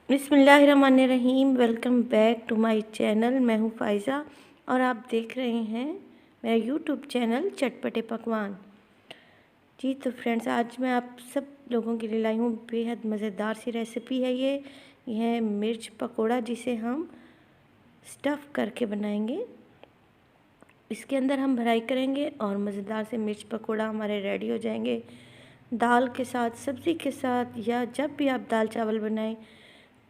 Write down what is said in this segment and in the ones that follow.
बिस्मिल्लाहिर्रहमानिर्रहीम। Welcome back to my channel. मैं हूँ फ़ाइज़ा और आप देख रहे हैं मेरा यूट्यूब चैनल चटपटे पकवान। जी तो फ्रेंड्स, आज मैं आप सब लोगों के लिए लाई हूँ बेहद मज़ेदार सी रेसिपी है। ये है मिर्च पकोड़ा, जिसे हम स्टफ़ करके बनाएंगे। इसके अंदर हम भराई करेंगे और मज़ेदार से मिर्च पकोड़ा हमारे रेडी हो जाएंगे। दाल के साथ, सब्ज़ी के साथ, या जब भी आप दाल चावल बनाएं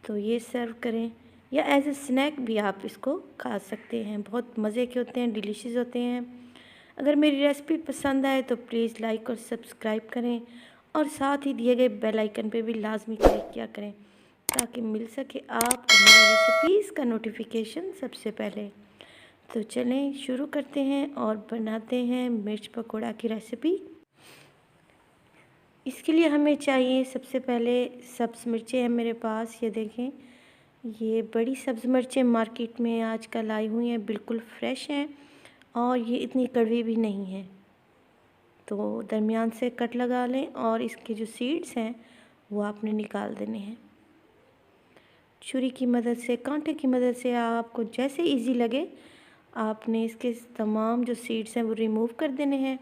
तो ये सर्व करें, या एज ए स्नैक भी आप इसको खा सकते हैं। बहुत मज़े के होते हैं, डिलीशियस होते हैं। अगर मेरी रेसिपी पसंद आए तो प्लीज़ लाइक और सब्सक्राइब करें, और साथ ही दिए गए बेल आइकन पे भी लाजमी क्लिक किया करें ताकि मिल सके आपको मेरी रेसिपीज़ का नोटिफिकेशन सबसे पहले। तो चलें शुरू करते हैं और बनाते हैं मिर्च पकोड़ा की रेसिपी। इसके लिए हमें चाहिए सबसे पहले सब्ज़ मिर्चें हैं मेरे पास। ये देखें, ये बड़ी सब्ज़ मिर्चें मार्केट में आजकल आई हुई हैं, बिल्कुल फ्रेश हैं और ये इतनी कड़वी भी नहीं हैं। तो दरमियान से कट लगा लें और इसके जो सीड्स हैं वो आपने निकाल देने हैं। छुरी की मदद से, कांटे की मदद से, आपको जैसे इजी लगे आपने इसके तमाम जो सीड्स हैं वो रिमूव कर देने हैं।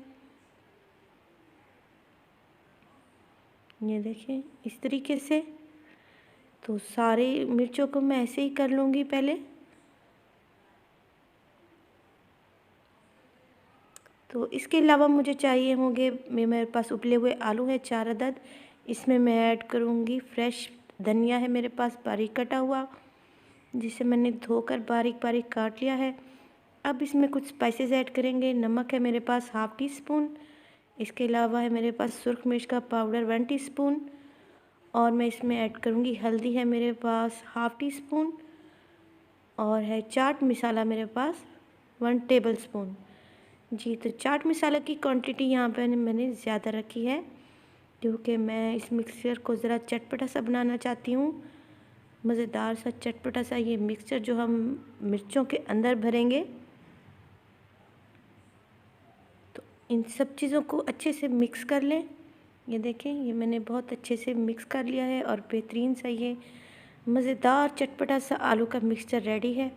ये देखें इस तरीके से। तो सारे मिर्चों को मैं ऐसे ही कर लूँगी पहले। तो इसके अलावा मुझे चाहिए होंगे, मेरे पास उबले हुए आलू है 4 अदद। इसमें मैं ऐड करूँगी फ्रेश धनिया है मेरे पास बारीक कटा हुआ, जिसे मैंने धोकर बारीक बारीक काट लिया है। अब इसमें कुछ स्पाइसेस ऐड करेंगे। नमक है मेरे पास हाफ़ टी स्पून। इसके अलावा है मेरे पास सुरख मिर्च का पाउडर 1 टीस्पून, और मैं इसमें ऐड करूँगी हल्दी है मेरे पास हाफ़ टी स्पून, और है चाट मसाला मेरे पास 1 टेबल स्पून। जी तो चाट मसाला की क्वांटिटी यहाँ पे मैंने ज़्यादा रखी है, क्योंकि मैं इस मिक्सचर को ज़रा चटपटा सा बनाना चाहती हूँ। मज़ेदार सा चटपटा सा ये मिक्सचर जो हम मिर्चों के अंदर भरेंगे। तो इन सब चीज़ों को अच्छे से मिक्स कर लें। ये देखें, ये मैंने बहुत अच्छे से मिक्स कर लिया है और बेहतरीन सा ये मज़ेदार चटपटा सा आलू का मिक्सचर रेडी है।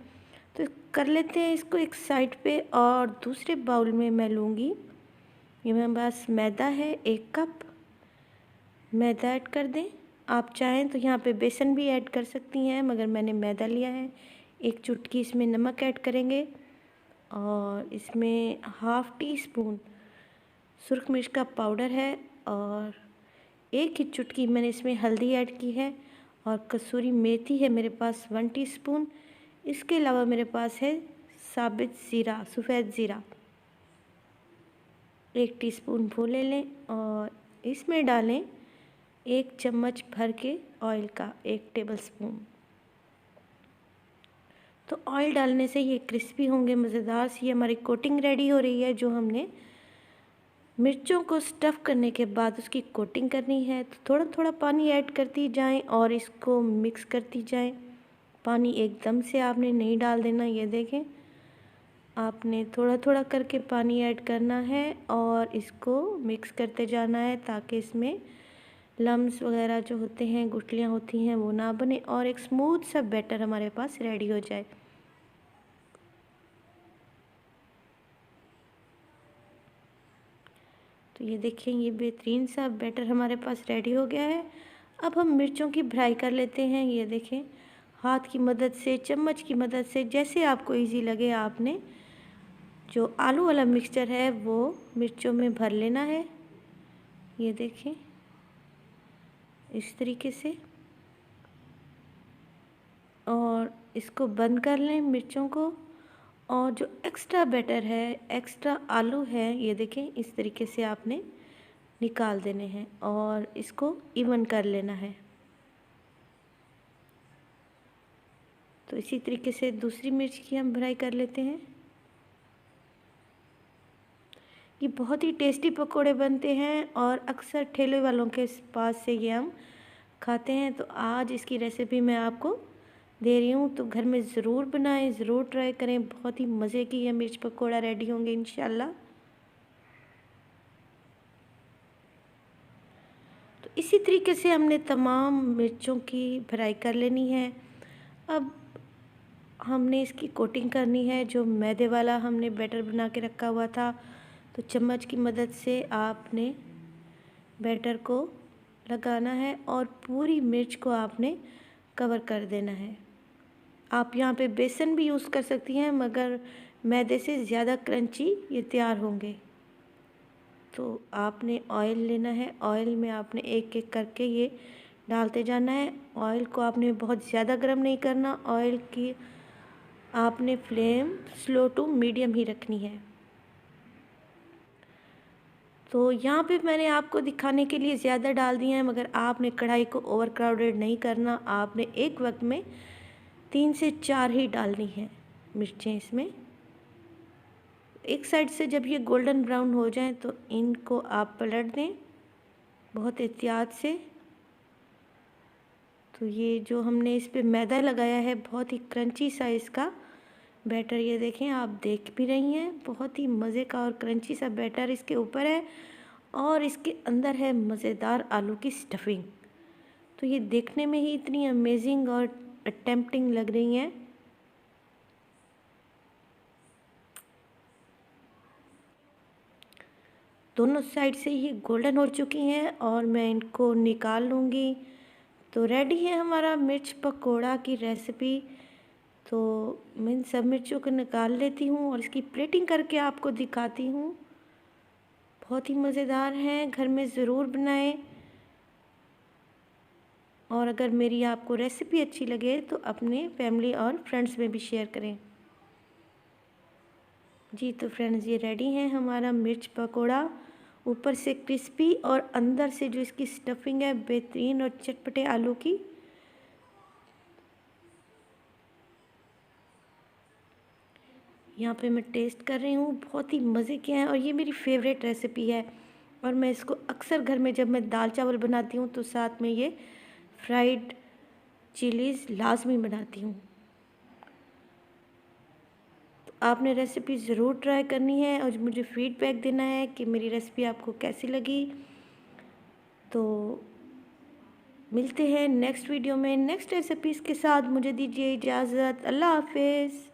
तो कर लेते हैं इसको एक साइड पे, और दूसरे बाउल में मैं लूँगी, ये मेरे पास मैदा है 1 कप। मैदा ऐड कर दें। आप चाहें तो यहाँ पे बेसन भी ऐड कर सकती हैं, मगर मैंने मैदा लिया है। 1 चुटकी इसमें नमक ऐड करेंगे, और इसमें हाफ़ टी स्पून सुरख मिर्च का पाउडर है, और 1 ही चुटकी मैंने इसमें हल्दी ऐड की है, और कसूरी मेथी है मेरे पास 1 टीस्पून। इसके अलावा मेरे पास है साबित ज़ीरा, सफ़ेद ज़ीरा 1 टीस्पून वो ले लें, और इसमें डालें 1 चम्मच भर के ऑयल का 1 टेबल स्पून। तो ऑयल डालने से ये क्रिस्पी होंगे, मज़ेदार सी हमारी कोटिंग रेडी हो रही है। जो हमने मिर्चों को स्टफ़ करने के बाद उसकी कोटिंग करनी है, तो थोड़ा थोड़ा पानी ऐड करती जाएं और इसको मिक्स करती जाएं। पानी एकदम से आपने नहीं डाल देना। ये देखें, आपने थोड़ा थोड़ा करके पानी ऐड करना है और इसको मिक्स करते जाना है, ताकि इसमें लम्स वगैरह जो होते हैं, गुठलियाँ होती हैं, वो ना बने और एक स्मूथ सा बैटर हमारे पास रेडी हो जाए। तो ये देखें, ये बेहतरीन सा बैटर हमारे पास रेडी हो गया है। अब हम मिर्चों की भराई कर लेते हैं। ये देखें, हाथ की मदद से, चम्मच की मदद से, जैसे आपको इजी लगे आपने जो आलू वाला मिक्सचर है वो मिर्चों में भर लेना है। ये देखें इस तरीके से, और इसको बंद कर लें मिर्चों को। और जो एक्स्ट्रा बैटर है, एक्स्ट्रा आलू है, ये देखें इस तरीके से आपने निकाल देने हैं और इसको इवन कर लेना है। तो इसी तरीके से दूसरी मिर्च की हम भराई कर लेते हैं। ये बहुत ही टेस्टी पकोड़े बनते हैं और अक्सर ठेले वालों के पास से ये हम खाते हैं। तो आज इसकी रेसिपी मैं आपको दे रही हूँ, तो घर में ज़रूर बनाएं, ज़रूर ट्राई करें। बहुत ही मज़े की ये मिर्च पकोड़ा रेडी होंगे इंशाल्लाह। तो इसी तरीके से हमने तमाम मिर्चों की फ्राई कर लेनी है। अब हमने इसकी कोटिंग करनी है। जो मैदे वाला हमने बैटर बना के रखा हुआ था, तो चम्मच की मदद से आपने बैटर को लगाना है और पूरी मिर्च को आपने कवर कर देना है। आप यहाँ पे बेसन भी यूज़ कर सकती हैं, मगर मैदे से ज़्यादा क्रंची ये तैयार होंगे। तो आपने ऑयल लेना है, ऑयल में आपने एक एक करके ये डालते जाना है। ऑयल को आपने बहुत ज़्यादा गर्म नहीं करना, ऑयल की आपने फ्लेम स्लो टू मीडियम ही रखनी है। तो यहाँ पे मैंने आपको दिखाने के लिए ज़्यादा डाल दिए हैं, मगर आपने कढ़ाई को ओवर क्राउडेड नहीं करना। आपने एक वक्त में 3 से 4 ही डालनी है मिर्चें इसमें। एक साइड से जब ये गोल्डन ब्राउन हो जाएं तो इनको आप पलट दें बहुत एहतियात से। तो ये जो हमने इस पे मैदा लगाया है, बहुत ही क्रंची सा इसका बैटर, ये देखें, आप देख भी रही हैं, बहुत ही मज़े का और क्रंची सा बैटर इसके ऊपर है और इसके अंदर है मज़ेदार आलू की स्टफिंग। तो ये देखने में ही इतनी अमेजिंग और टेम्पटिंग लग रही हैं। दोनों साइड से ये गोल्डन हो चुकी हैं और मैं इनको निकाल लूँगी। तो रेडी है हमारा मिर्च पकोड़ा की रेसिपी। तो मैं इन सब मिर्चों को निकाल लेती हूँ और इसकी प्लेटिंग करके आपको दिखाती हूँ। बहुत ही मज़ेदार हैं, घर में ज़रूर बनाएं। और अगर मेरी आपको रेसिपी अच्छी लगे तो अपने फैमिली और फ्रेंड्स में भी शेयर करें। जी तो फ्रेंड्स, ये रेडी है हमारा मिर्च पकोड़ा, ऊपर से क्रिस्पी और अंदर से जो इसकी स्टफिंग है बेहतरीन और चटपटे आलू की। यहाँ पे मैं टेस्ट कर रही हूँ, बहुत ही मज़े के हैं और ये मेरी फेवरेट रेसिपी है। और मैं इसको अक्सर घर में जब मैं दाल चावल बनाती हूँ तो साथ में ये फ्राइड चिलीज़ लाजमी बनाती हूँ। तो आपने रेसिपी ज़रूर ट्राई करनी है और मुझे फ़ीडबैक देना है कि मेरी रेसिपी आपको कैसी लगी। तो मिलते हैं नेक्स्ट वीडियो में नेक्स्ट रेसिपीज़ के साथ। मुझे दीजिए इजाज़त। अल्लाह हाफ़िज़।